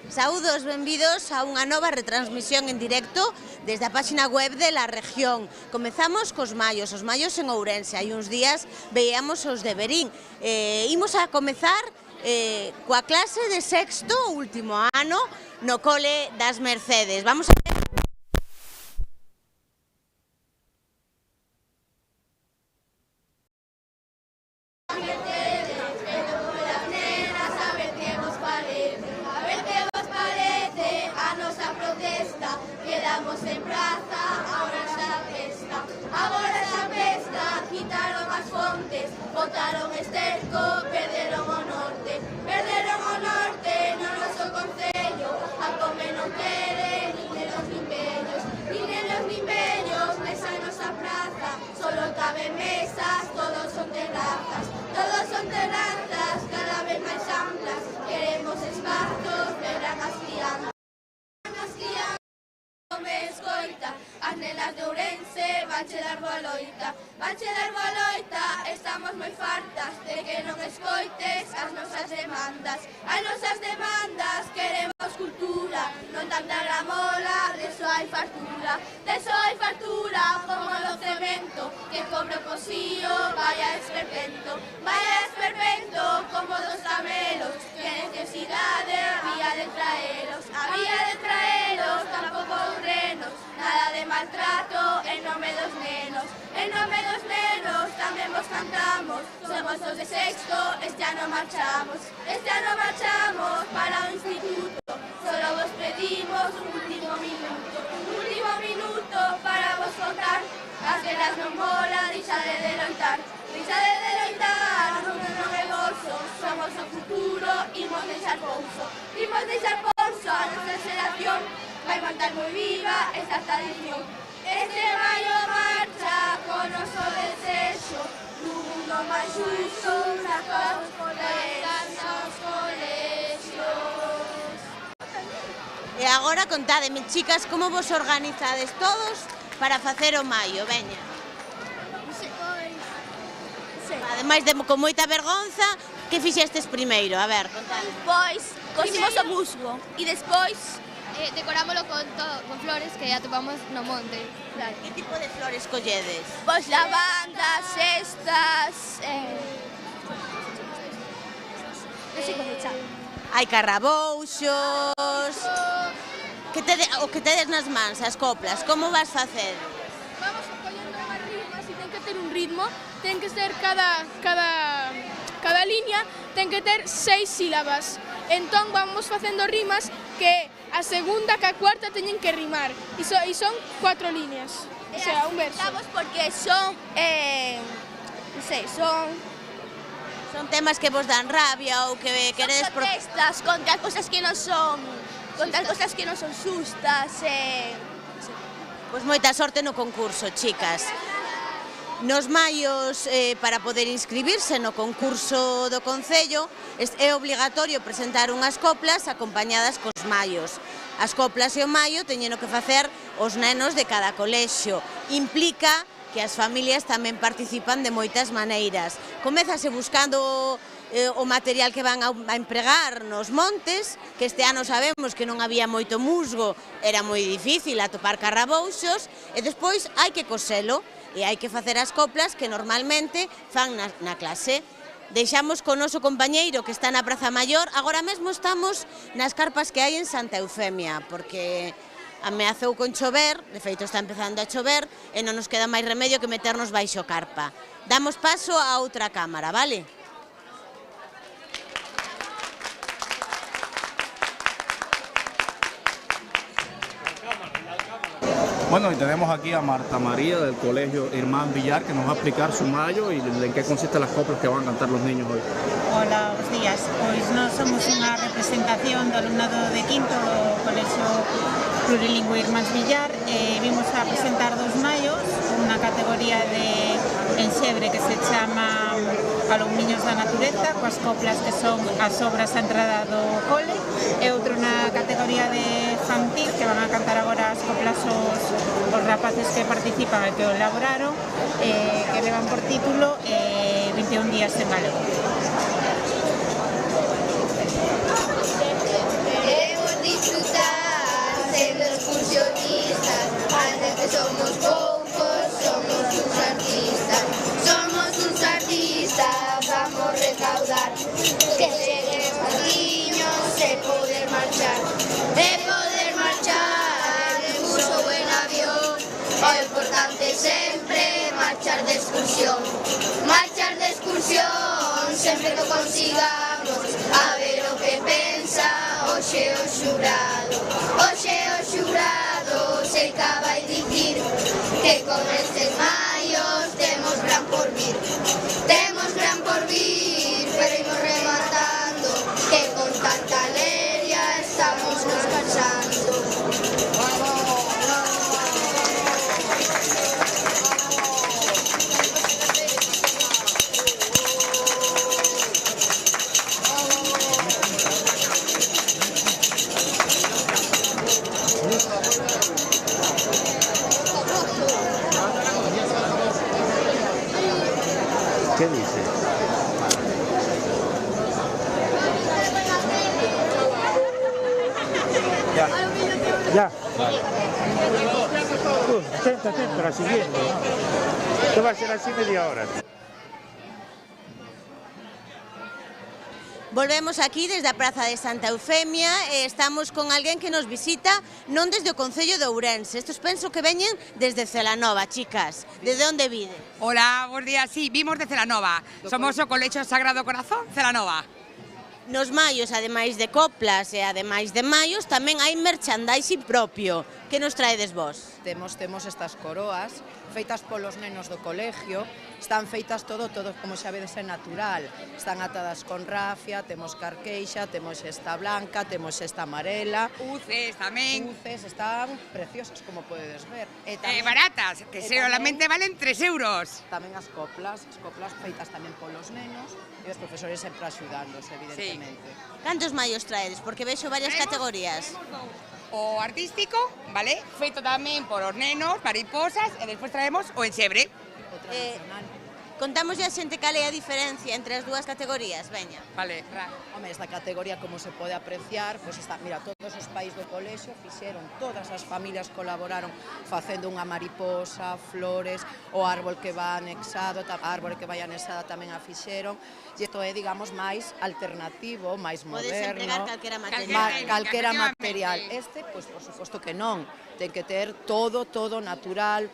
Saúdos, benvidos a unha nova retransmisión en directo desde a páxina web de La Región. Comezamos cos maios, os maios en Ourense. Hai uns días veíamos os de Verín. Imos a comezar coa clase de sexto, último ano, no cole das Mercedes. Vamos a ver. Quedamos en praza, agora xa festa. Agora xa festa, quitaron as fontes, botaron esterco, perderon o norte. Perderon o norte no noso concello, a comer non queren, nin nenos nin vellos. Nin nenos nin vellos, nesa nosa praza, solo caben mesas, todos son terrazas. Todos son terrazas, cada vez máis amplas. Queremos espazos, verán as crianzas. Me escoita, as nenas de Ourense vanche dar boa loita. Vanche dar boa loita, estamos moi fartas de que non escoites as nosas demandas. As nosas demandas, queremos cultura, non tanta gramola, deso hai fartura. Deso hai fartura, como do cemento, que cobro cosío, vaya esperpento. Vaya esperpento, como dos camelos, que necesidade había de traelos. Había de traelos, tampouco renos, nada de maltrato en nome dos nenos. En nome dos nenos tamén vos cantamos, somos os de sexto, este ano marchamos. Este ano marchamos para o instituto, solo vos pedimos un último minuto. Un último minuto para vos contar, as velas non mola, deixade de loitar. Deixade de loitar, non é voso, somos o futuro, imos deixar pouso. Imos deixar pouso a nosa xeración, vai manter moi viva esta tradición. Este maio marcha con noso desexo dun mundo máis xusto, nas coas colegas, nos colexios. E agora contádeme, chicas, como vos organizades todos para facer o maio, veña. Ademais de con moita vergonza, que fixestes primeiro? A ver, contádeme. Pois, cosimos o musgo e despois decorámolo con flores que atopamos no monte. Claro. Que tipo de flores colledes? pois lavandas, cestas, non sei como chama. Hai carrabouxos. O que tedes nas mans, as coplas, como vas facer? Vamos collendo unhas rimas e ten que ter un ritmo, ten que ser cada liña ten que ter 6 sílabas. Entón vamos facendo rimas que a segunda que a cuarta teñen que rimar e son 4 líneas, o sea, un verso. Estamos porque son, non sei, Son temas que vos dan rabia ou que queredes... protestas contra cosas que non son, contra cosas que non son xustas, Pois moita sorte no concurso, chicas. Nos maios, para poder inscribirse no concurso do Concello, é obligatorio presentar unhas coplas acompañadas cos maios. As coplas e o maio teñeno que facer os nenos de cada colexio. Implica que as familias tamén participan de moitas maneiras. Comezase buscando o material que van a empregar nos montes, que este ano sabemos que non había moito musgo, era moi difícil atopar carrabouxos, e despois hai que coselo, e hai que facer as coplas que normalmente fan na clase. Deixamos con o noso compañeiro que está na Praza Maior. Agora mesmo estamos nas carpas que hai en Santa Eufemia, porque ameazou con chover, de feito está empezando a chover, e non nos queda máis remedio que meternos baixo carpa. Damos paso a outra cámara, vale? Bueno, y tenemos aquí a Marta María del Colegio Irmán Villar, que nos va a explicar su mayo y en qué consisten las coplas que van a cantar los niños hoy. Hola, buenos días. Pois nós somos unha representación do alumnado de quinto do Colexio Plurilingüe Irmáns Villar. Vimos a presentar dos maios, unha categoría de enxebre que se chama Alumiños da Natureza, coas coplas que son as obras a entrada do cole, e outro na categoría de infantil, que van a cantar agora as coplas os rapaces que participan e que o elaboraron, que levan por título 21 días en galego. Queremos antes de que o consigamos, a ver o que pensa hoxe o xurado. Hoxe o xurado sei que vai dicir que con estes maios temos gran por vir. Temos gran por vir, pero imos rematando, que con tanta leria estamos nos cansando. ¿Qué dice? Ya. Atento, atento, la siguiente. Esto va a ser así media hora. Volvemos aquí desde a Praza de Santa Eufemia e estamos con alguén que nos visita non desde o Concello de Ourense. Estos penso que veñen desde Celanova, chicas. Desde onde vide? Hola, bons días. Sí, vimos de Celanova. Somos o Colexio Sagrado Corazón, Celanova. Nos maios, ademais de coplas e ademais de maios, tamén hai merchandising propio. Que nos traedes vos? Temos estas coroas feitas polos nenos do colegio, están feitas todo como xa vedes é natural, están atadas con rafia, temos carqueixa, temos esta blanca, temos esta amarela, Uces tamén. Uces, están preciosas como podedes ver. E Baratas, que solamente valen 3 euros. Tamén as coplas feitas tamén polos nenos e os profesores sempre axudándose, evidentemente. Sí. Cantos maios traedes? Porque vexo varias categorías. O artístico, vale? Feito tamén por os nenos, mariposas, e despois traemos o enxebre. O tradicional. Contamos a xente cal é a diferencia entre as dúas categorías, veña. Vale. Home, esta categoría, como se pode apreciar, pois está, mira, todos os pais do colexio fixeron, todas as familias colaboraron facendo unha mariposa, flores, o árbol que va anexado, a árbore que vai anexada tamén a fixeron, e isto é, digamos, máis alternativo, máis moderno. Podes empregar calquera material. Calquera material. Este, pois, por suposto que non. Ten que ter todo natural,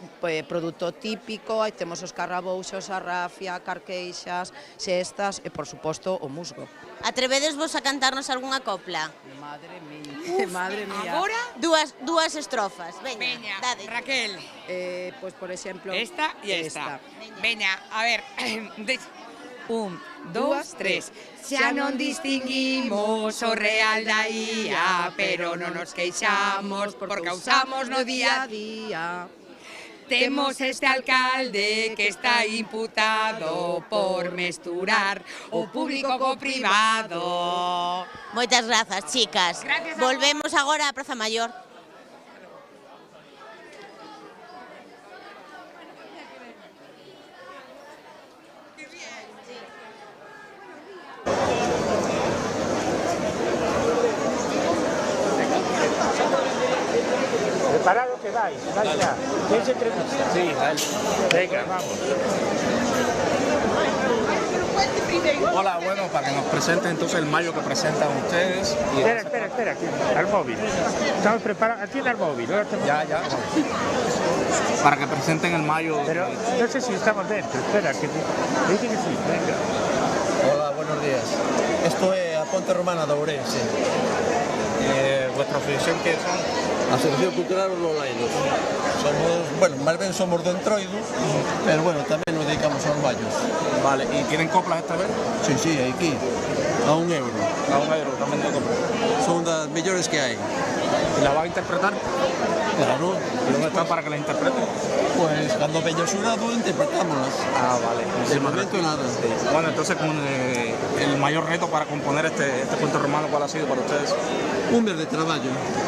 produto típico, aí temos os carrabouxos, a rafia, carqueixas, xestas e, por suposto, o musgo. Atrevedes vos a cantarnos algunha copla? Madre mía, madre mía. Agora? Dúas estrofas, veña, dade. Raquel. Pois, por exemplo... Esta e esta. Veña, a ver... 1, 2, 3. Xa non distinguimos o real da ía, pero non nos queixamos porque usamos no día a día. Temos este alcalde que está imputado por mesturar o público co privado. Moitas grazas, chicas. Volvemos agora á Praza Maior. Preparado que vais ya. ¿Tienes entrevista? Sí, vale. Venga, vamos. Hola, bueno, para que nos presenten entonces el mayo que presentan ustedes. Y Espera, aquí, al móvil. Estamos preparados, atiende al móvil. Ya. Para que presenten el mayo. Pero no sé si estamos dentro, espera, que dice que sí, venga. Hola, buenos días. Esto es a Ponte Romana de Ourense. ¿Vuestra asociación qué son? Asociación Cultural Os Lolainos. Somos, bueno, más bien somos de Entroido, pero bueno, también nos dedicamos a los mayos. Vale, ¿y tienen coplas esta vez? Sí, aquí, a €1. A €1 también de coplas. Son las mejores que hay. ¿Y la van a interpretar? Claro. ¿Y dónde están para que la interpreten? Pues cuando venga el jurado interpretámoslas. Ah, vale. De momento nada. Bueno, entonces el mayor reto para componer este cuento romano, ¿cuál ha sido para ustedes? Un mes de trabajo.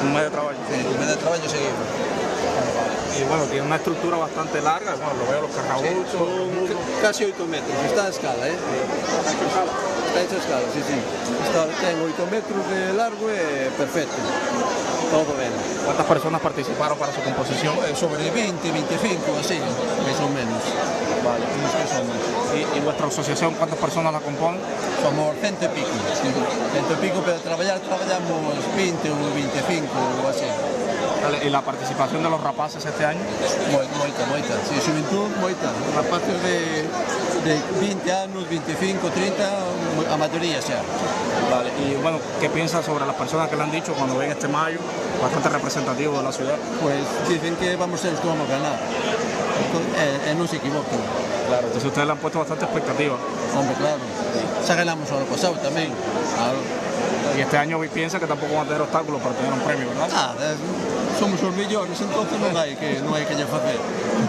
Un mes de trabajo. Sí, un mes de trabajo seguido. Y bueno, tiene una estructura bastante larga, bueno, lo veo los carrabouchos. Son casi 8 metros, está a escala, ¿eh? Está hecha a escala, sí. Tengo 8 metros de largo y perfecto. Todo bien. ¿Cuántas personas participaron para su composición? Sobre 20, 25, así, más o menos. Vale. ¿Y vuestra asociación cuántas personas la componen? Somos 100 y pico. 100 y pico, pero trabajamos 20 o 25 o así. Vale. ¿Y la participación de los rapaces este año? Moita. Sí, juventud, moita. Rapaces de de 20 anos, 25, 30, a maioría xa. Vale, y bueno, ¿qué piensas sobre las personas que le han dicho cuando ven este mayo bastante representativo de la ciudad? Pues dicen que vamos a ser os que vamos a ganar. Non se equivocan. Claro, entonces ustedes le han puesto bastante expectativa. Hombre, claro. Xa ganamos o ano pasado tamén. Claro. Y este año piensa que tampoco van a tener obstáculos para tener un premio, ¿verdad? Somos os millóns, entonces non hai que lle facer.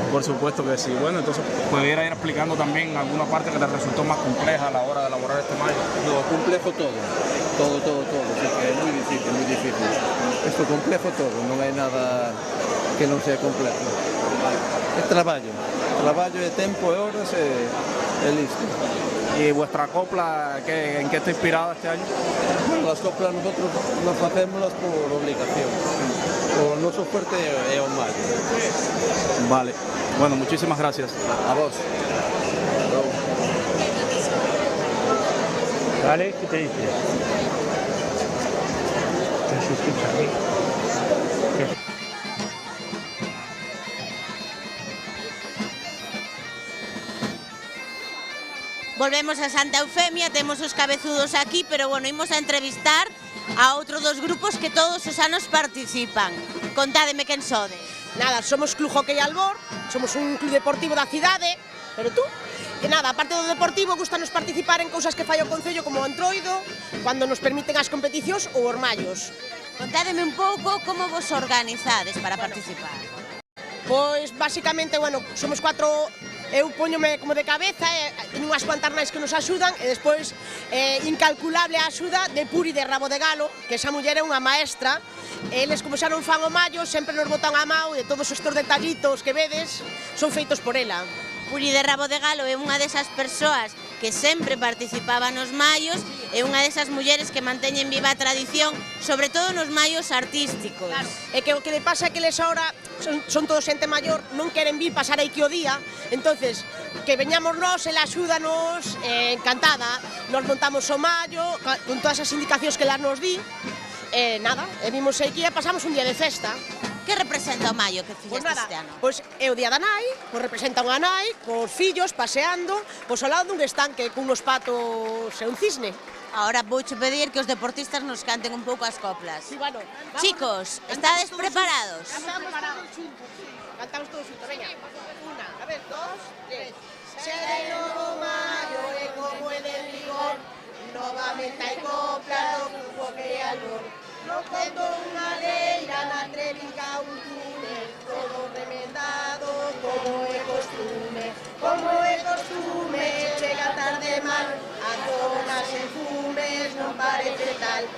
Por supuesto que sí. Bueno, entonces pudiera ir explicando también alguna parte que te resultó más compleja a la hora de elaborar este mayo. No, complejo todo. Todo. Sí, que é moi difícil, moi difícil. Isto complejo todo, non hai nada que non sea complejo. É traballo de tempo e horas e listo. ¿Y vuestra copla en qué está inspirada este año? Bueno, las coplas nosotros las facémoslas por obligación. O noso fuerte é o mayo. Vale. Bueno, muchísimas gracias. A vos. ¿Vale? ¿Qué te dice? ¿No se escucha a mí? Volvemos a Santa Eufemia, temos os cabezudos aquí, pero bueno, imos a entrevistar a outro dos grupos que todos os anos participan. Contádeme quen sodes. Nada, somos Club Hockey Albor, somos un club deportivo da cidade, pero tú? E nada, aparte do deportivo, gustanos participar en cousas que fai o Concello como o Entroido, cando nos permiten as competicións ou os mallos. Contádeme un pouco como vos organizades para participar. Pois, basicamente, bueno, somos 4, eu poñome como de cabeza, teño unhas cuantas nais que nos axudan, e despois, incalculable a axuda de Puri de Rabo de Galo, que esa muller é unha maestra, e eles, como xa non fan o mallo, sempre nos botan a mao, e todos estes detallitos que vedes son feitos por ela. Puri de Rabo de Galo é unha desas persoas que sempre participaba nos mallos, é unha desas mulleres que manteñen viva a tradición, sobre todo nos mallos artísticos. Claro, e que o que le pasa é que les ahora son todos xente maior, non queren vir pasar aquí o día, entonces que veñamos nós, ela axúdanos, encantada, nos montamos o mallo, con todas as indicacións que ela nos di, e nada, e vimos aquí e pasamos un día de festa. Que representa o mallo que fixeste este ano? Pois é o día da nai, pois representa unha nai, cos fillos paseando, pois ao lado dun estanque con uns patos e un cisne. Ahora vouche pedir que os deportistas nos canten un pouco as coplas. Sí, bueno, chicos, estades preparados? Cantamos todos xuntos. Cantamos todos xuntos, veña. Una, a ver, 2, 3. Se de novo mallo e como é de rigor, novamente hai coplas do Club Hockey Albor. No fondo unha leira, na trevinca un túnel, todo remendado como é costume. Como é costume, chega tarde mal, a zonas en fumes, non parece tal.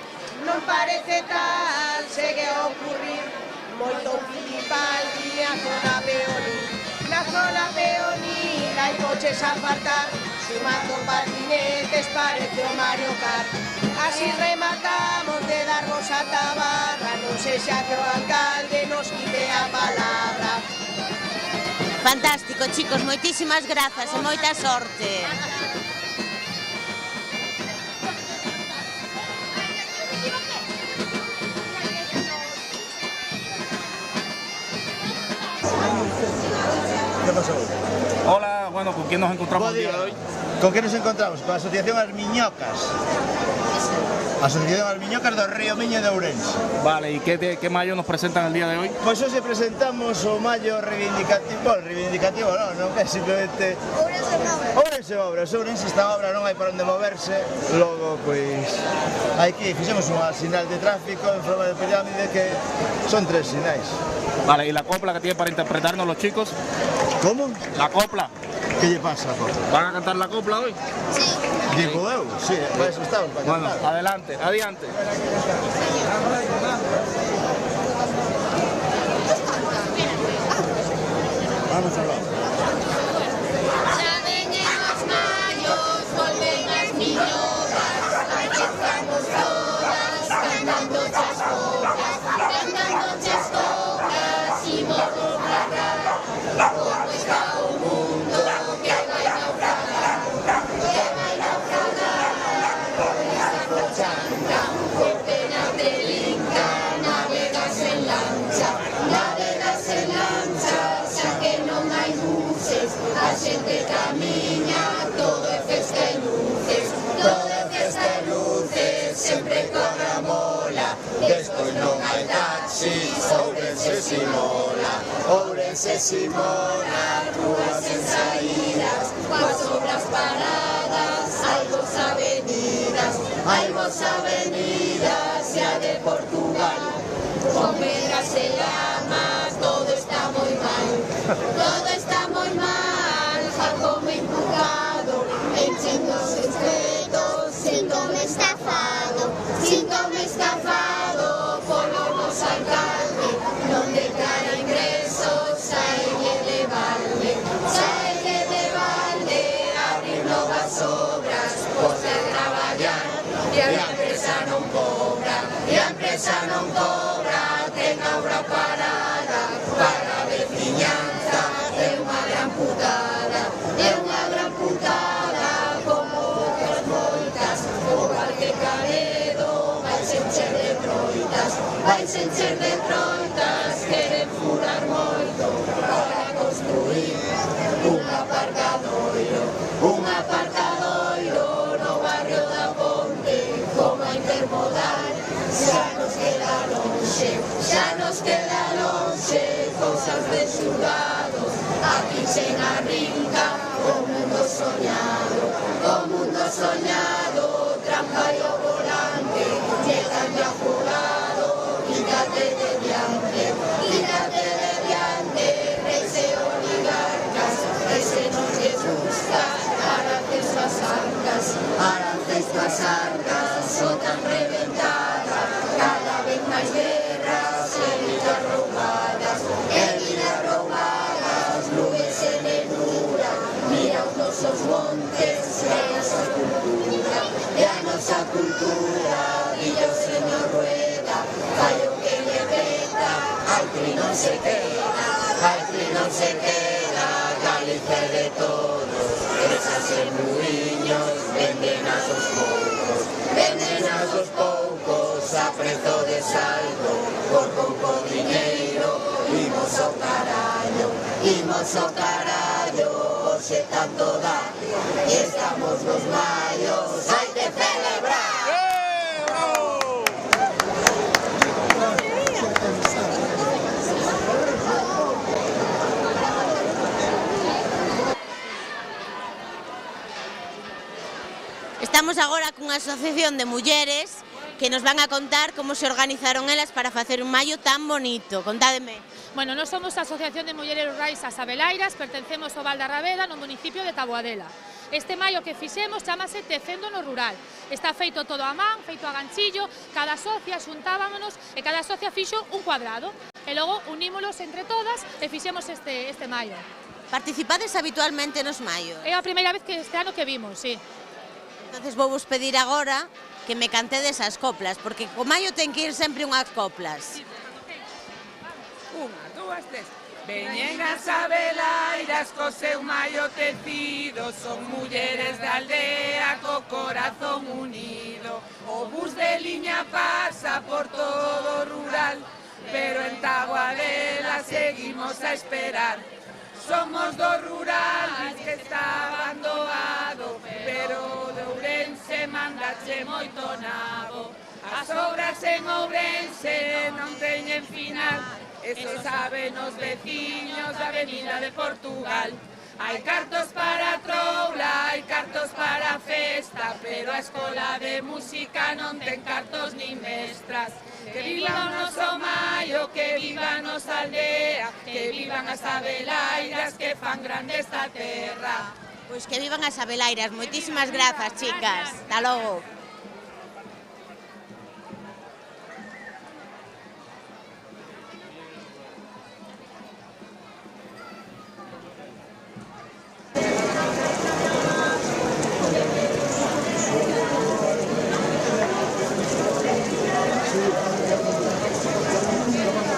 Non parece tal, segue a ocurrir moito Filipaldi a zona peonil. Na zona peonil hai coches a faltar, sumando patinetes parece o Mario Kart. Así rematamos de darnos a tabarra, non sexa que o alcalde nos quite a palabra. Fantástico, chicos, moitísimas grazas e moita sorte. ¿Qué pasó? Hola, bueno, ¿con quién nos encontramos el día de hoy? ¿Con qué nos encontramos? Con la Asociación Armiñocas. Asociación Armiñocas do Río Miño de Ourense. Vale, ¿y qué mayo nos presentan el día de hoy? Pois hoxe presentamos o mayo reivindicativo non é simplemente Ourense Obras. Ourense está obra, non hai para onde moverse. Logo, pois, aquí fixemos unha sinal de tráfico en forma de pirámide que son 3 sinais. Vale, ¿y la copla que tienen para interpretarnos los chicos? ¿Cómo? La copla. ¿Qué le pasa a la copla? ¿Van a cantar la copla hoy? Sí. Digo eu, sí, para eso estamos, para bueno, cantar. Adelante, adiante. Vamos a hablar. Xa veñen os mallos, volven as miñoras, aquí estamos todas, cantando chas coplas, imos naufragar, como está o mundo que vai naufragar, con esta cochanga, por pena de linda, navegas en lancha, xa que non hai buses, a xente camiña despois non hai taxis, Ourense si mola, Ourense si mola, rúas en saídas, coas obras paradas, hai vos avenidas, e a de Portugal, con pedras e lamas, todo está moi mal, Jacome empujado, enchendo os espetos, síntome estafado, polo noso alcalde, non declara ingresos, saelle de balde, abrir novas obras, pos de traballar, e a empresa non cobra, ten a obra parada, para a veciñanza, é unha gran putada, como outras moitas, o Parque Canedo, vai se encher de troitas, queren furar moito, para construir un aparcadoiro no barrio da Ponte, como a intermodal, xa nos queda lonxe, cousas de xulgados, aquí sen arrinca, o mundo soñado, trampa e o volante, llegan ya jugado, quítate de diante, reis e oligarcas, ese non lles gusta, arances tuas arcas, son tan reventada, cada vez máis guerras e vidas roubadas, nubes e negrura, mira os nosos montes e a nosa cultura, dille o señor Rueda, fai o que lle peta, Altri non se queda, Galicia é de todos, esas e muiños, venden a sos poucos, a prezo de saldo, por pouco diñeiro, imos ao carallo, hoxe tanto dá, e estamos nos maios, hai que celebrar! Estamos agora cunha asociación de mulleres que nos van a contar como se organizaron elas para facer un maio tan bonito. Contádeme. Bueno, nós somos a Asociación de Mulleres Rurais As Abeleiras, pertencemos ao Val da Rabeda, no municipio de Taboadela. Este maio que fixemos chamase Tecendo no Rural. Está feito todo a man, feito a ganchillo, cada socia xuntábamonos e cada socia fixo un cuadrado. E logo unímolos entre todas e fixemos este maio. Participades habitualmente nos maios? É a primeira vez que este ano que vimos, sí. Entonces vou vos pedir agora que me cantedes as coplas, porque co maio ten que ir sempre unhas coplas. Unha, dúas, tres. Veñen as abeleiras co seu maio tecido, son mulleres da aldea co corazón unido. O bus de liña pasa por todo o rural, pero en Taboadela seguimos a esperar. Somos do rural que está abandonado, pero de Ourense mandache moito nabo. As obras en Ourense non teñen final, eso saben os veciños da Avenida de Portugal. Hai cartos para a troula, hai cartos para a festa, pero a escola de música non ten cartos nin mestras. Que viva o noso maio, que viva a nosa aldea, que vivan as abeleiras que fan grande esta terra. Pois que vivan as abeleiras. Moitísimas grazas, chicas. Hasta logo.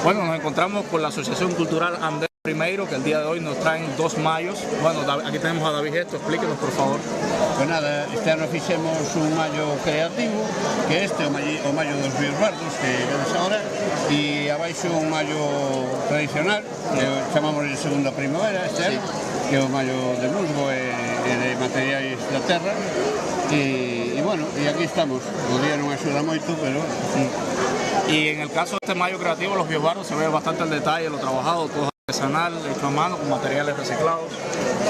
Bueno, nos encontramos con la Asociación Cultural Andrés I, que el día de hoy nos traen 2 mayos. Bueno, aquí tenemos a David Gesto, explíquenos por favor. Pues nada, este ano fixemos un maio creativo, que este o maio dos Ríos Bardos, que vemos agora, e abaixo un maio tradicional, que chamamos de segunda primavera este ano, que é o maio de musgo e de materiais da terra, e bueno, e aquí estamos. O día non axuda moito, pero... Y en el caso de este mayo creativo, los biosbardos se ve bastante el detalle, lo trabajado, todo artesanal, hecho a mano, con materiales reciclados.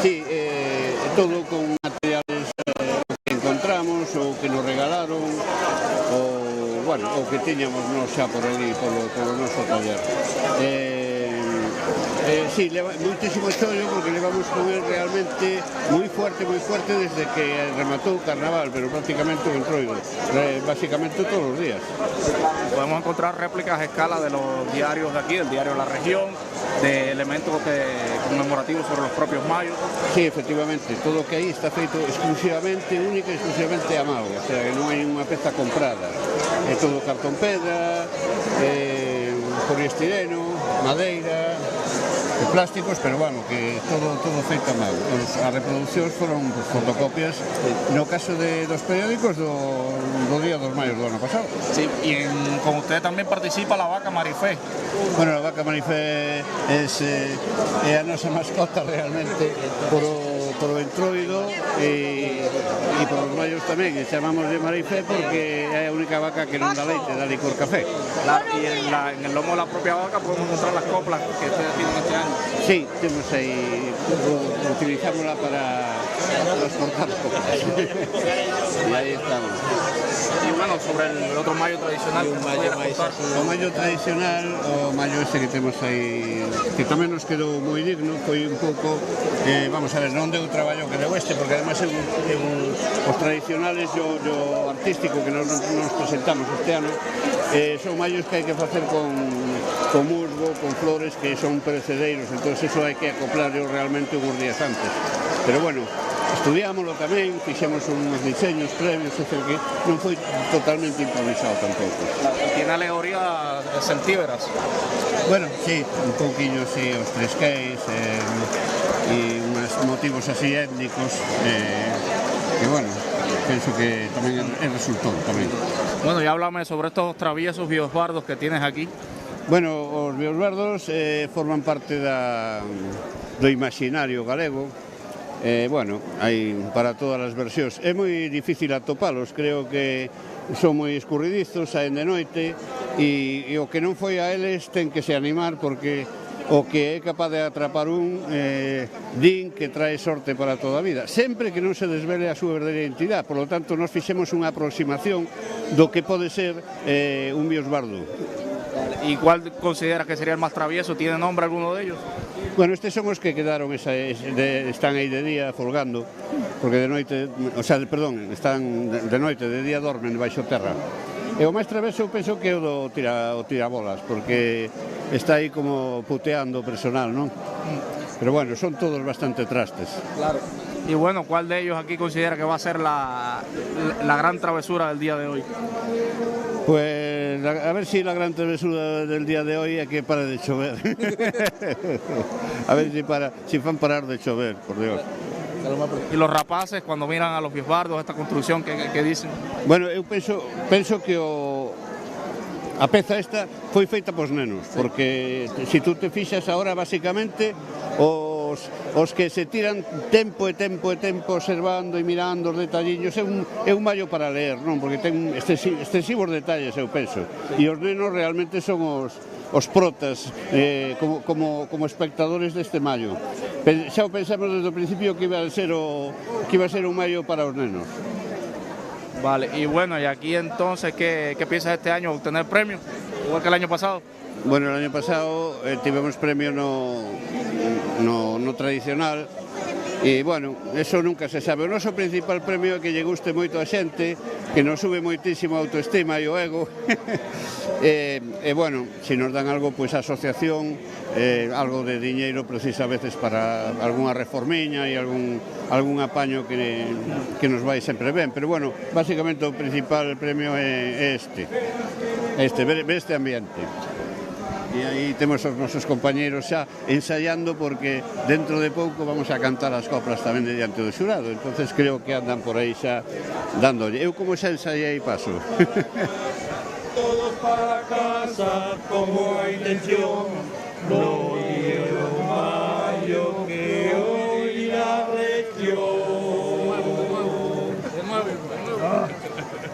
Sí, todo con materiales que encontramos ou que nos regalaron ou que tiñamos nos xa por ali, polo noso taller. Sí, leva muitísimo chollo porque levamos con él realmente moi fuerte desde que rematou o carnaval, pero prácticamente o entroido, básicamente todos os días. Podemos encontrar réplicas a escala de los diarios de aquí, del diario La Región, de elementos conmemorativos sobre los propios mayos. Sí, efectivamente, todo o que aí está feito exclusivamente, única e exclusivamente a mao, o sea, que non hai unha peza comprada. É todo cartón pedra, poliestireno, madeira, plásticos, pero bueno, que todo feito a mão. As reproduccións foron fotocopias, no caso dos periódicos do Día dos Mayos do ano pasado. Sí, y con usted tamén participa la vaca Marifé. Bueno, la vaca Marifé é a nosa mascota realmente por o entroido e por os mayos tamén, e chamamos de Marifé porque é a única vaca que non dá leite, dá licor café. Claro, y en el lomo de la propia vaca podemos encontrar las coplas que ustedes tienen este año. Sí, temos aí, utilizámosla para transportar coplas. E aí estamos. Y bueno, sobre el otro mayo tradicional, o mayo tradicional, o mayo ese que temos aí, que tamén nos quedou moi digno, foi un pouco, vamos a ver, non deu traballo que deu este, porque además os tradicionales e o artístico que nos presentamos este ano, son mayos que hai que facer con musgo, con flores que son perecedeiros, entón eso hai que acoplarlo realmente uns días antes. Pero bueno, estudiámoslo tamén, fixemos uns diseños previos, que non foi totalmente improvisado tampouco. Tiene alegoría celtíberas. Bueno, sí, un pouquiño, sí, os tresqueis e uns motivos así étnicos que, bueno, penso que tamén é resultado tamén. Bueno, ya háblame sobre estos traviesos biosbardos que tienes aquí. Bueno, os biosbardos forman parte do imaxinario galego. Bueno, hai para todas as versións. É moi difícil atopalos, creo que son moi escurridizos, saen de noite e o que non foi a eles ten que se animar porque o que é capaz de atrapar din que trae sorte para toda a vida, sempre que non se desvele a súa verdadeira identidade. Por lo tanto, nos fixemos unha aproximación do que pode ser un biosbardo. ¿Y cuál consideras que sería el más travieso? ¿Tiene nombre alguno de ellos? Bueno, estes son os que quedaron, están aí de día folgando, porque de noite, están de noite, de día dormen baixo terra. E o máis traveso eu penso que é o tirabolas, porque está aí como puteando o personal, non? Pero bueno, son todos bastante trastes. Claro. Y bueno, ¿cuál de ellos aquí considera que va a ser la gran travesura del día de hoy? Pues a ver si la gran travesura del día de hoy es que pare de chover. A ver si van parar de chover, por Dios. ¿Y los rapaces cuando miran a los biosbardos, esta construcción, qué dicen? Bueno, eu penso que a peza esta foi feita pos nenos, porque se tú te fixas agora, basicamente, os que se tiran tempo e tempo observando e mirando os detalliños é un mallo para leer, non? Porque ten excesivos detalles, eu penso, e os nenos realmente son os protas como espectadores deste mallo. Xa o pensamos desde o principio que iba a ser un mallo para os nenos. Vale, y bueno, y aquí entonces, ¿qué piensas este año? ¿Obtener premios? Igual que el año pasado. Bueno, el año pasado tivemos premio no tradicional e, bueno, eso nunca se sabe. O noso principal premio é que lle guste moito a xente, que nos sube moitísimo a autoestima e o ego. E, bueno, se nos dan algo, pois a asociación, algo de diñeiro precisa a veces para algunha reformiña e algún apaño que nos vai sempre ben. Pero, bueno, basicamente o principal premio é ver este ambiente. E aí temos os nosos compañeros xa ensaiando porque dentro de pouco vamos a cantar as coplas tamén de diante do xurado, entonces creo que andan por aí xa dándolle. Eu como xa ensaiei paso. Todos para casa como a intención, no quiero mayo que hoy la región.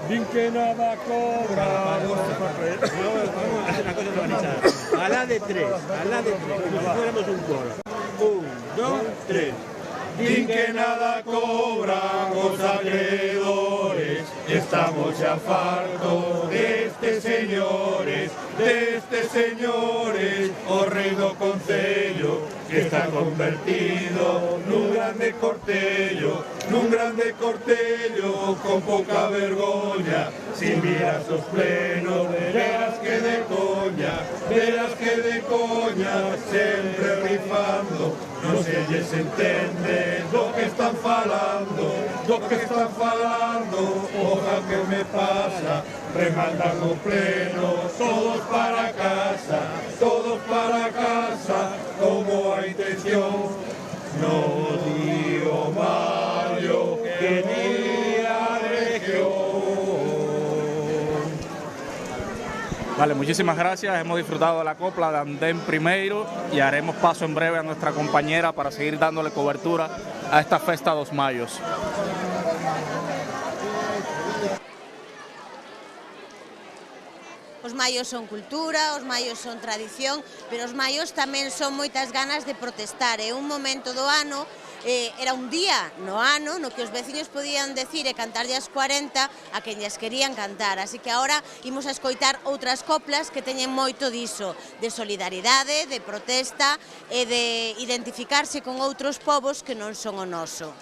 Din que que nada cobramos. A la de tres, como si fuéramos un coro. 1, 2, 3. Din que nada cobran os acreedores, estamos ya fartos destes señores, o rei do Concello, que está convertido nun grande cortello, con pouca vergoña, sin miras os plenos, verás que de coña, sempre rifando, non se lles entende do que están falando, oja que me pasa, remandan o pleno, todos para casa, como a intención, no digo Mario, que ni a región. Vale, muchísimas gracias. Hemos disfrutado de la copla de Andén Primeiro y haremos paso en breve a nuestra compañera para seguir dándole cobertura a esta festa dos Mayos. Os maios son cultura, os maios son tradición, pero os maios tamén son moitas ganas de protestar. É un momento do ano, era un día no ano no que os veciños podían decir e cantarlle as 40 a quen lles querían cantar. Así que agora imos a escoitar outras coplas que teñen moito diso, de solidaridade, de protesta e de identificarse con outros povos que non son o noso.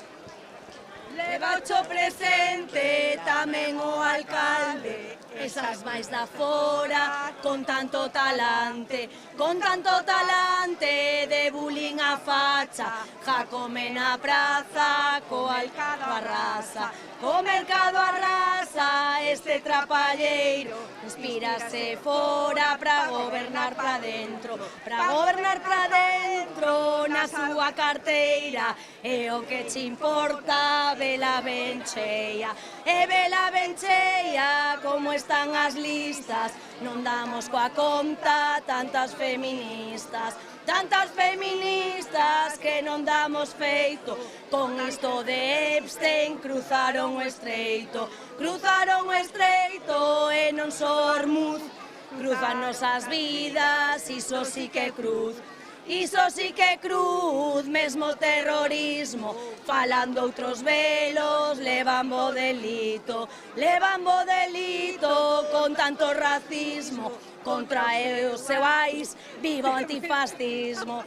Levacho presente tamén o alcalde, esas máis da fora, con tanto talante, de bullying a facha, ja come na praza, co alcado arrasa, co mercado arrasa, este trapalleiro, inspírase fora pra gobernar pra dentro, na súa carteira, e o que che importa, vela ben cheia, como están as listas, non damos coa conta tantas feministas que non damos feito, con isto de Epstein cruzaron o estreito e non só Hormuz, cruzan nosas vidas, iso sí que cruz, mesmo terrorismo, falando outros velos, levan bo delito, con tanto racismo, contra os seus, viva o antifascismo,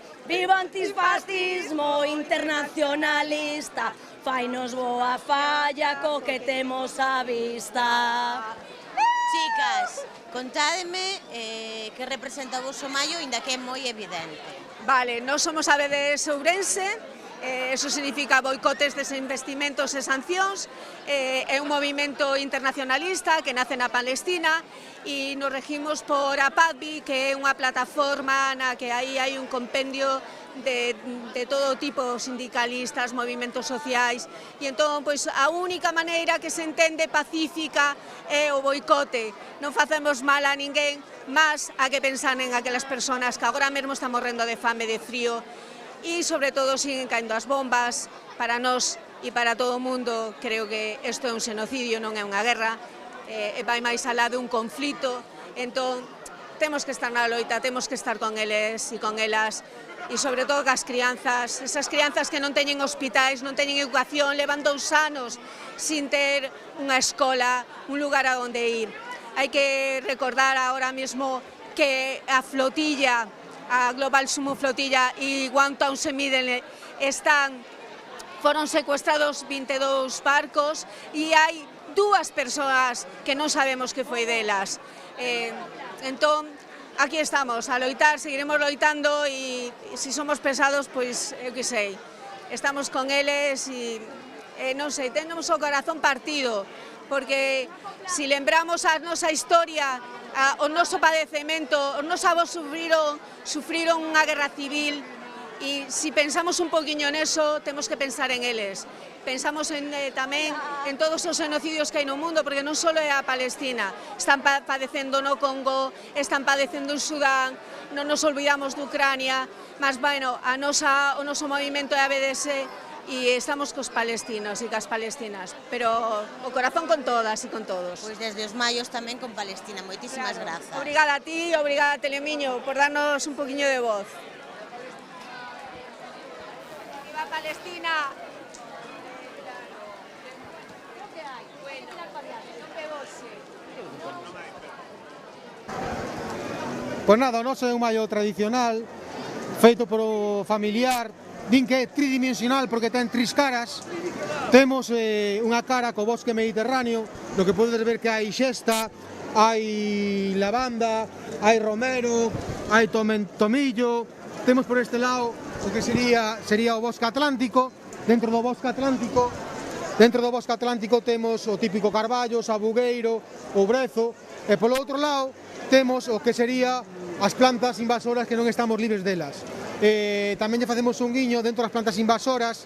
internacionalista, fainos boa falla co que temos á vista. Chicas, contádeme que representa o voso maio, inda que é moi evidente. Vale, nós somos a BDS Ourense, eso significa boicotes, desinvestimentos e sancións, é un movimento internacionalista que nace na Palestina e nos regimos por APADBI, que é unha plataforma na que aí hai un compendio de todo tipo, sindicalistas, movimentos sociais, e entón, pois, a única maneira que se entende pacífica é o boicote. Non facemos mal a ninguén, mas a que pensar en aquelas persoas que agora mesmo están morrendo de fame, de frío, e sobre todo siguen caendo as bombas. Para nós e para todo o mundo creo que isto é un xenocidio, non é unha guerra, vai máis alá de un conflito, entón temos que estar na loita, temos que estar con eles e con elas, e sobre todo cas crianzas, esas crianzas que non teñen hospitais, non teñen educación, levan 2 anos sin ter unha escola, un lugar a onde ir. Hai que recordar ahora mesmo que a flotilla, a Global Sumo Flotilla e One Townsend Middle foron secuestrados 22 barcos e hai 2 persoas que non sabemos que foi delas. Entón, aquí estamos a loitar, seguiremos loitando e se somos pesados, pois, eu que sei, estamos con eles e non sei, temos o corazón partido, porque se lembramos a nosa historia, o noso padecemento, os nosos avós sufriron unha guerra civil, e se pensamos un poquinho neso, temos que pensar en eles. Pensamos tamén en todos os genocidios que hai no mundo, porque non só é a Palestina, están padecendo no Congo, están padecendo en Sudán, non nos olvidamos de Ucrania, mas, bueno, o noso movimento é a BDS, e estamos cos palestinos e cas palestinas, pero o corazón con todas e con todos. Pois desde os maios tamén con Palestina, moitísimas grazas. Obrigada a ti, obrigada a Telemiño por darnos un poquinho de voz. Viva Palestina! Pois nada, o noso é un maio tradicional, feito polo familiar, din que é tridimensional porque ten 3 caras. Temos unha cara co bosque mediterráneo, no que podes ver que hai xesta, hai lavanda, hai romero, hai tomillo. Temos por este lado o que sería o bosque atlántico. Dentro do bosque atlántico temos o típico carballo, sabugueiro, o brezo, e polo outro lado temos o que sería as plantas invasoras que non estamos libres delas. Tamén lle facemos un guiño dentro das plantas invasoras.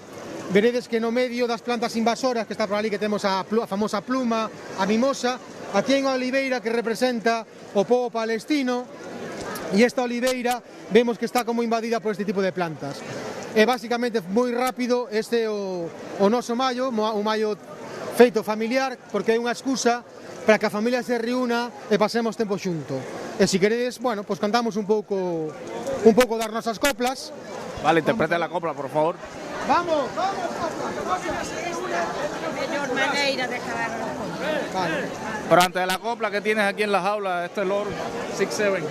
Veredes que no medio das plantas invasoras, que está por ali, que temos a famosa pluma, a mimosa, aquí hai unha oliveira que representa o pobo palestino, e esta oliveira vemos que está como invadida por este tipo de plantas. Basicamente, moi rápido, este é o noso maio, un maio feito familiar, porque é unha excusa para que a familia se reúna e pasemos tempo xunto. E se queredes, bueno, pues cantamos un pouco das nosas coplas. Vale, interprete la copla, por favor. Vamos, Mellor maneira de acabar o conto. Vale. Pero antes de la copla que tienes aquí en la jaula, este loro 6-7.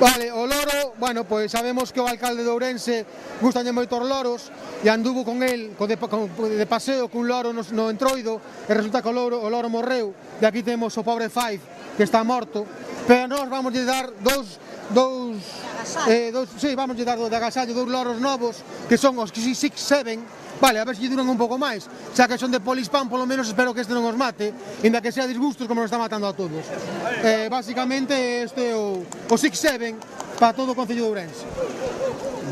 Vale, o loro, bueno, pois sabemos que o alcalde de Ourense gustañe moito os loros e anduvo con el de paseo cun loro no entroido e resulta que o loro morreu e aquí temos o pobre Five que está morto, pero nós vamos lle dar vamos lle dar de agasallo 2 loros novos que son os 6-7. Vale, a ver se lle duran un pouco máis, xa que son de Polispán, polo menos espero que este non os mate, inda que sea disgustos como nos está matando a todos. Básicamente este é o 6-7 para todo o Concello de Ourense.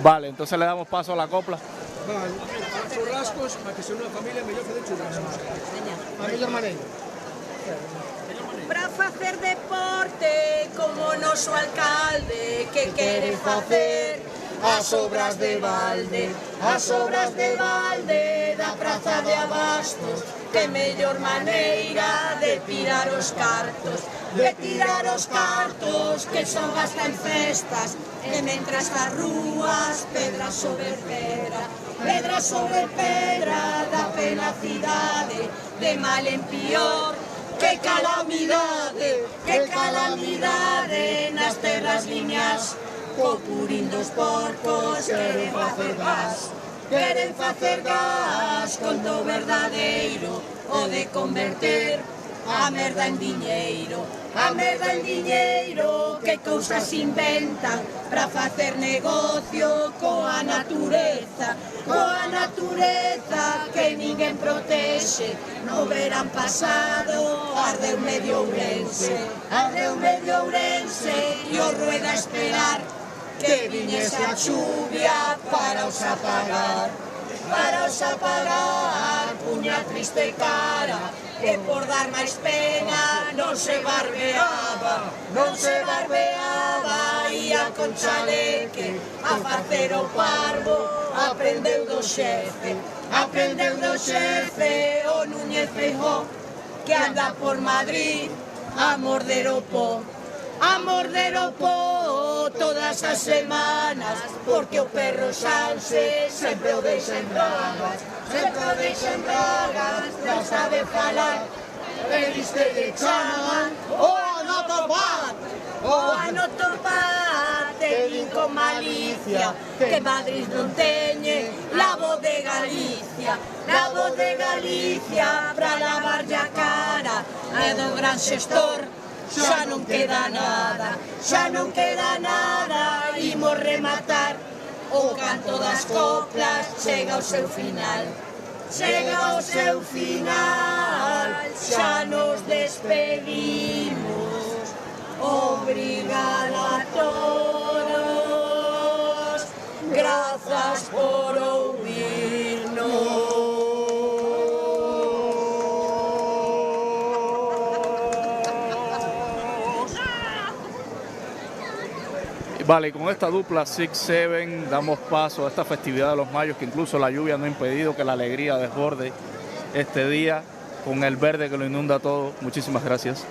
Vale, entonces le damos paso a la copla. Vale. Churrascos, para que se unha familia mellor facer churrascos. A mellor maneira. Para facer deporte como o noso alcalde que quere facer as obras de balde da praza de abastos, que mellor maneira de tirar os cartos que son gasta en festas, e mentras as rúas pedra sobre pedra da pena cidade, de mal en pior. Que calamidade nas terras liñas, co purín dos porcos queren facer gas con do verdadeiro, o de converter a merda en diñeiro, que cousas inventan para facer negocio coa natureza que ninguén protexe. No verán pasado ardeu medio Ourense e o rueda a esperar que viñese a chuvia para os apagar, puña triste cara, que por dar máis pena non se barbeaba, ia con chaleque a facer o parvo, aprendeu do xefe, o Núñez Feijóo, que anda por Madrid a morder o pó todas as semanas, porque o perro Sanse sempre o deixa en bragas, non sabe falar, e viste de chaman o anotopat, te din con malicia, que Madrid non teñe la voz de Galicia, para lavarlle a cara, e do gran xestor xa non queda nada, imos rematar, o canto das coplas chega ao seu final, xa nos despedimos, obrigada a todos, grazas por ouvirnos. Vale, y con esta dupla 6-7 damos paso a esta festividad de los mayos, que incluso la lluvia no ha impedido que la alegría desborde este día con el verde que lo inunda todo. Muchísimas gracias.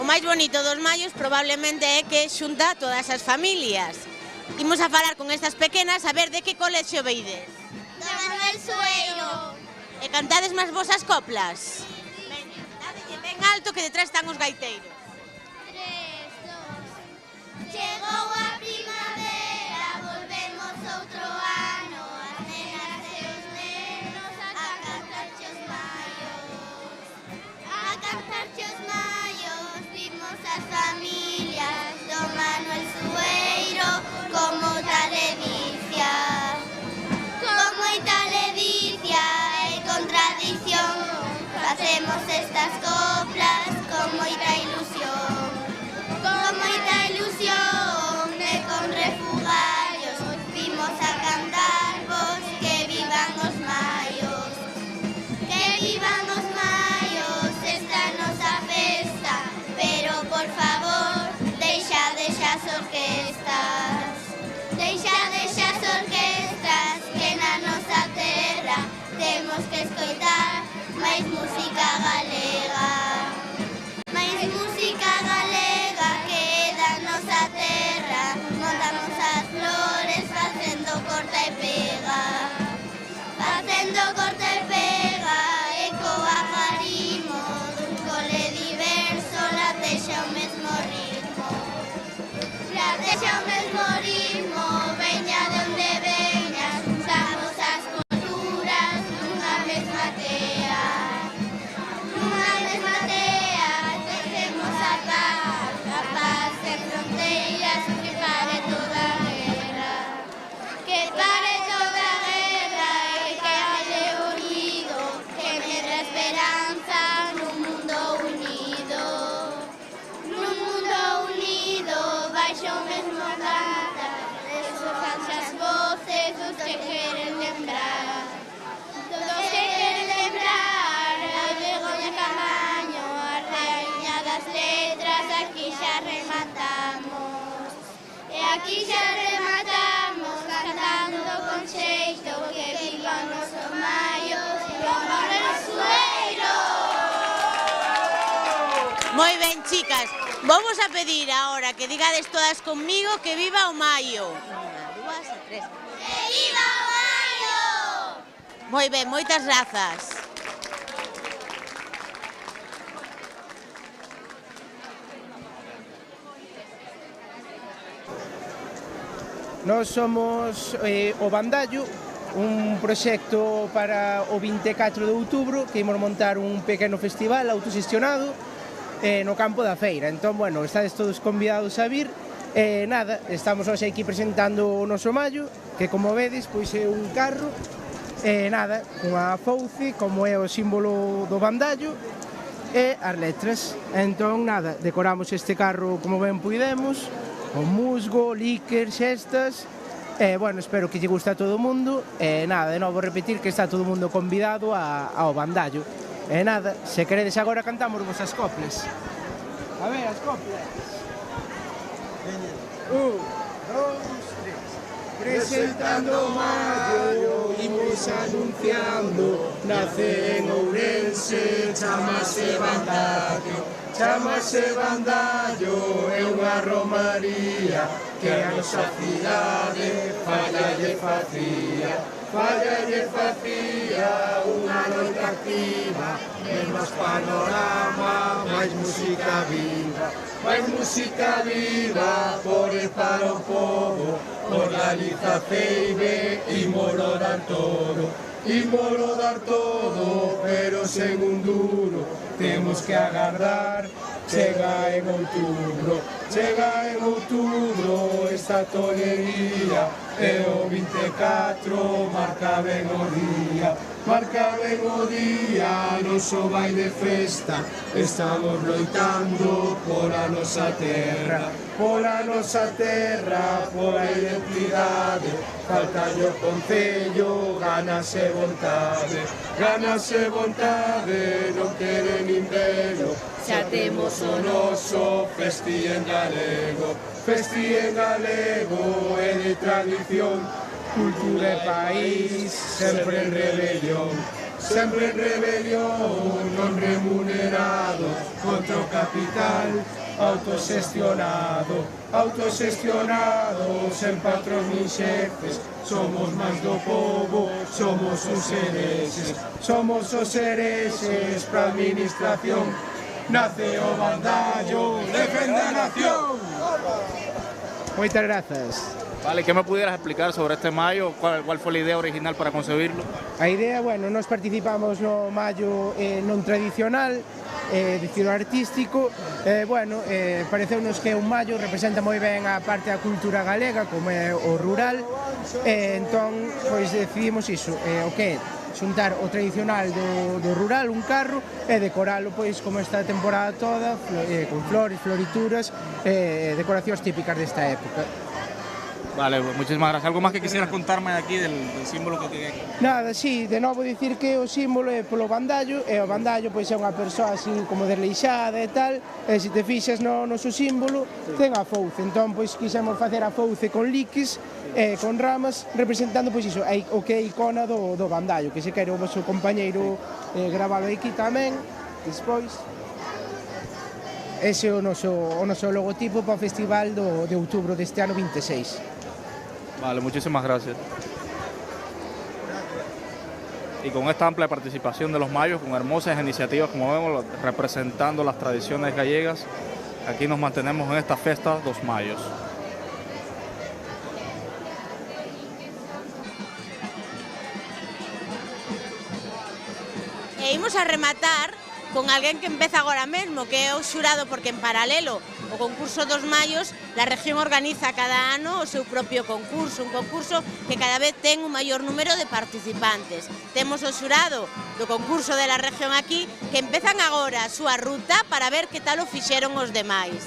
O máis bonito dos mayos probablemente é que xunta todas as familias. Imos a falar con estas pequenas a ver de que colexio veides. Do Manuel Sueiro. E cantades máis vosas coplas? Veña, dádelle ben alto que detrás están os gaiteiros. 3, 2. Chegou a primavera, volvemos outro ano, as nenas e os nenos a cantarche os maios. A cantarche os maios, vimos as familias do Manuel Sueiro con moita ledicia. Con moita ledicia e con tradición, facemos estas coplas con moita ilusión. Con moita ilusión e con refugallos, vimos a cantarvos que vivan os maios. Que vivan os maios esta nosa festa, pero por favor, deixades as orquestas. Deixades as orquestas, que na nosa terra temos que escoitar máis música galega. Máis música galega que é da nosa terra, montamos as flores facendo corta e pega. Facendo corta e pega, e coa jarimo dun cole diverso, latexa o mesmo ritmo. Latexa o mesmo ritmo, veña de onde veñas, juntamos as culturas nunha mesma tea. Nunha mesma tea, tecemos a paz sen fronteiras, que pare toda a guerra. Que pare toda a guerra e que haxe unido, que medra a esperanza nun mundo unido. Nun mundo unido, baixo o mesmo cantar, esforzanse as voces dos que queren lembrar. Dos que queren lembrar, a Begoña Camaño, a raíña das letras, aquí xa rematamos. E aquí xa rematamos, cantando con xeito, que viva o noso maio, e o Manuel Sueiro. Moi ben, chicas, vamos a pedir ahora que digades todas conmigo que viva o maio. 1, 2 e 3. Que viva o maio! Moi ben, moitas grazas. Nós somos o Bandallo, un proxecto para o 24 de outubro que imos montar un pequeno festival autoxestionado no campo da feira. Entón, bueno, estades todos convidados a vir. Nada, estamos hoxe aquí presentando o noso mallo, que como vedes, pois é un carro, nada, cunha fouce, como é o símbolo do Bandallo, e as letras. Entón, nada, decoramos este carro como ben puidemos, con musgo, líquer, xestas, e, bueno, espero que lle guste a todo o mundo, e nada, de novo repetir que está todo o mundo convidado ao Bandallo. E nada, se queredes agora cantamos vosas coplas. A ver, as coplas. 1, 2, 3. Presentando Maio, imos anunciando, nace en Ourense, chamase Bandallo. Chamase Bandallo, é unha romaría que a nosa cidade fallalle facía unha noite activa, menos panorama, máis música por e para o povo, por Galiza Ceibe, ímolo dar todo, pero sen un duro, temos que agardar, chega en outubro esta tolería, e o 24 marca ben o día, non só vai de festa, estamos loitando pola nosa terra, pola identidade, falta o Concello, ganas e vontade, non quere nin velo, xa temos o noso festi en galego e de tradición, cultura e país, sempre en rebelión, non remunerado, contra o capital, autoxestionado, sen patrón nin xefes, somos máis do povo, somos os herexes pra administración, nace o bandallo, defende a nación. Moitas grazas. Vale, ¿qué me pudieras explicar sobre este mayo? ¿Cuál fue la idea original para concebirlo? A idea, bueno, nos participamos no mayo non tradicional, dicir artístico, pareceunos que un mayo representa moi ben a parte da cultura galega, como é o rural, entón, pois decidimos iso, o que é xuntar o tradicional do rural, un carro, e decoralo, pois, como esta temporada toda, con flores, florituras, decoracións típicas desta época. Vale, muchísimas gracias. ¿Algo más que quisieras contarme aquí del símbolo que tiene aquí? Nada, sí, de novo dicir que o símbolo é polo bandallo, e o bandallo pois é unha persoa así como desleixada e tal, e se te fixas no noso símbolo, ten a fouce, entón pois quixemos facer a fouce con liques, con ramas, representando pois iso, o que é a icona do bandallo, que se quere o vosso compañeiro gravalo aquí tamén, despois. Ese é o noso logotipo para o festival de outubro deste ano 26. Vale, muchísimas gracias. Y con esta amplia participación de los mayos, con hermosas iniciativas, como vemos, representando las tradiciones gallegas, aquí nos mantenemos en esta festa dos mayos. E imos a rematar con alguén que empeza agora mesmo, que é o xurado, porque en paralelo o concurso dos mayos, a región organiza cada ano o seu propio concurso, un concurso que cada vez ten un maior número de participantes. Temos o xurado do concurso de la región aquí, que empezan agora a súa ruta para ver que tal o fixeron os demais.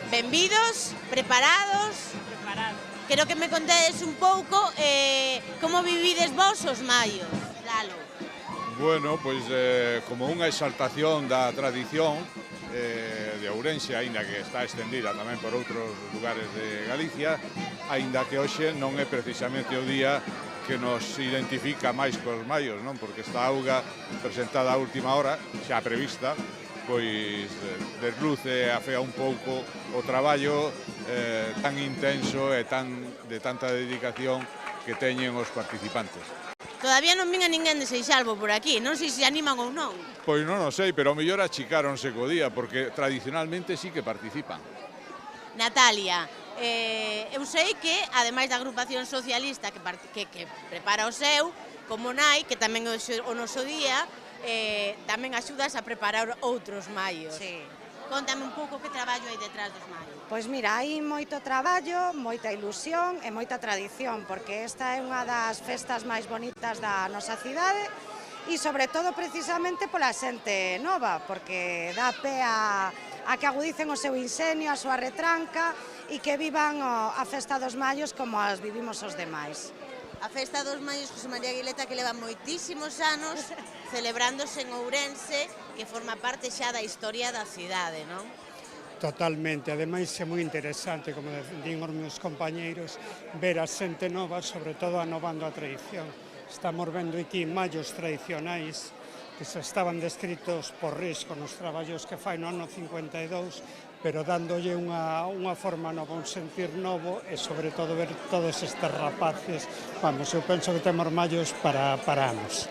Benvidos, preparados? Preparados. Quero que me contedes un pouco como vivides vos os mayos. Lalo. Bueno, pois como unha exaltación da tradición de Ourense, aínda que está extendida tamén por outros lugares de Galicia, aínda que hoxe non é precisamente o día que nos identifica máis cos mayos, non? Porque esta auga presentada a última hora, xa prevista, pois desluce e afea un pouco o traballo tan intenso e de tanta dedicación que teñen os participantes. Todavía non vin a ninguén de Seixalbo por aquí, non sei se animan ou non. Pois non o sei, pero o mellor achicáronse co día, porque tradicionalmente sí que participan. Natalia, eu sei que, ademais da agrupación socialista que prepara o seu, como NAI, que tamén é o noso día, tamén axudas a preparar outros mayos. Sí. Contame un pouco que traballo hai detrás dos mayos. Pois mira, hai moito traballo, moita ilusión e moita tradición, porque esta é unha das festas máis bonitas da nosa cidade e sobre todo precisamente pola xente nova, porque dá pé a que agudicen o seu inxenio, a súa retranca e que vivan a festa dos mayos como as vivimos os demais. A festa dos mayos José María Aguileta, que leva moitísimos anos celebrándose en Ourense, que forma parte xa da historia da cidade, non? Totalmente, ademais é moi interesante, como din os meus compañeiros, ver a xente nova, sobre todo anovando a tradición. Estamos vendo aquí mayos tradicionais que se estaban descritos por Riz con os traballos que fai no ano 52, pero dándolle unha forma nova, un sentir novo e sobre todo ver todos estes rapaces. Vamos, eu penso que temos mayos para anos.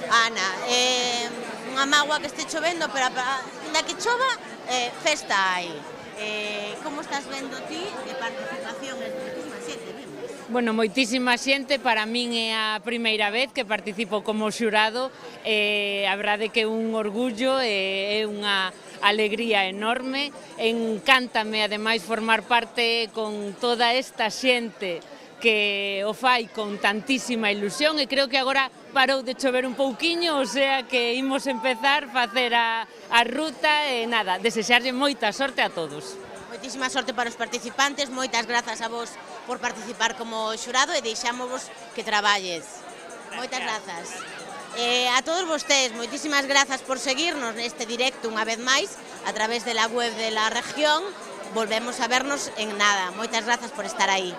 Ana, unha magua que este chovendo, pero na que chova, festa hai. Como estás vendo ti de participación en moitísima xente, vimos? Bueno, moitísima xente, para min é a primeira vez que participo como xurado, a verdade que é un orgullo, é unha alegría enorme, encántame ademais formar parte con toda esta xente que o fai con tantísima ilusión e creo que agora parou de chover un pouquiño, o sea que imos empezar a facer a ruta e nada, desexarlle moita sorte a todos. Moitísima sorte para os participantes, moitas grazas a vos por participar como xurado e deixámosvos que traballes. Moitas grazas. A todos vostedes, moitísimas grazas por seguirnos neste directo unha vez máis a través de la web de la región. Volvemos a vernos en nada. Moitas grazas por estar aí.